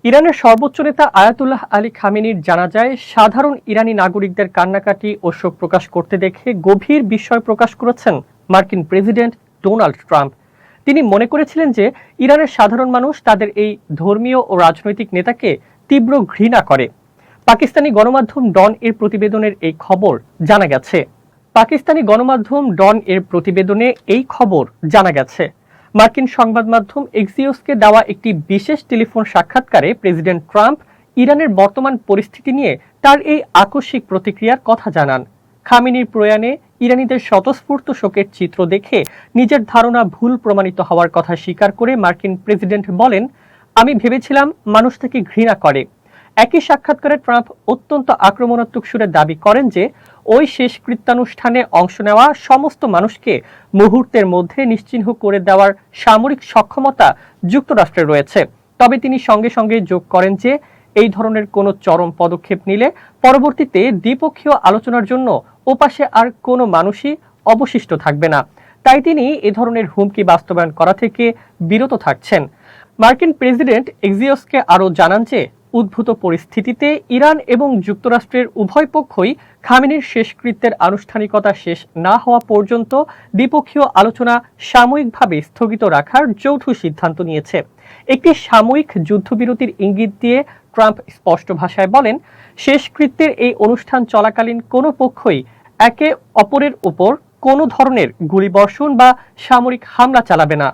ইরানের সর্বোচ্চ নেতা আয়াতুল্লাহ আলী খামেনির জানাজায় সাধারণ ইরানি নাগরিকদের কান্নাকাটি ও শোক প্রকাশ করতে দেখে গভীর বিস্ময় প্রকাশ করেছেন মার্কিন প্রেসিডেন্ট ডোনাল্ড ট্রাম্প। তিনি মনে করেছিলেন যে ইরানের সাধারণ মানুষ তাদের এই ধর্মীয় ও রাজনৈতিক নেতাকে তীব্র ঘৃণা করে। পাকিস্তানি গণমাধ্যম ডন এর প্রতিবেদনের এই খবর জানা গেছে। মার্কিন সংবাদ মাধ্যম এক্সিওসকে দেওয়া একটি বিশেষ টেলিফোন সাক্ষাৎকারে প্রেসিডেন্ট ট্রাম্প ইরানের বর্তমান পরিস্থিতি নিয়ে তার এই আকস্মিক প্রতিক্রিয়ার কথা জানান। খামেনির প্রয়াণে ইরানিদের স্বতঃস্ফূর্ত শোকের চিত্র দেখে নিজের ধারণা ভুল প্রমাণিত হওয়ার কথা স্বীকার করে মার্কিন প্রেসিডেন্ট বলেন, আমি ভেবেছিলাম মানুষ তাকে ঘৃণা করে। একই সাক্ষাৎকারে ট্রাম্প অত্যন্ত আক্রমণাত্মক সুরে দাবি করেন যে ওই শেষকৃত্যানুষ্ঠানে অংশ নেওয়া সমস্ত মানুষকে মুহূর্তের মধ্যে নিশ্চিহ্ন করে দেওয়ার সামরিক সক্ষমতা যুক্তরাষ্ট্রের রয়েছে। তবে তিনি সঙ্গে সঙ্গে যোগ করেন যে এই ধরনের কোনো চরম পদক্ষেপ নিলে পরবর্তীতে দ্বিপক্ষীয় আলোচনার জন্য ওপাশে আর কোনো মানুষই অবশিষ্ট থাকবে না। তাই তিনি এ ধরনের হুমকি বাস্তবায়ন করা থেকে বিরত থাকছেন। মার্কিন প্রেসিডেন্ট এক্সিওসকে আরও জানান যে উদ্ভূত পরিস্থিতিতে ইরান এবং যুক্তরাষ্ট্রের উভয় পক্ষই খামেনির শেষকৃত্যের আনুষ্ঠানিকতা শেষ না হওয়া পর্যন্ত দ্বিপক্ষীয় আলোচনা সাময়িকভাবে স্থগিত রাখার যৌথ সিদ্ধান্ত নিয়েছে। একটি সাময়িক যুদ্ধবিরতির ইঙ্গিত দিয়ে ট্রাম্প স্পষ্ট ভাষায় বলেন, শেষকৃত্যের এই অনুষ্ঠান চলাকালীন কোনো পক্ষই একে অপরের উপর কোনো ধরনের গুলিবর্ষণ বা সামরিক হামলা চালাবে না।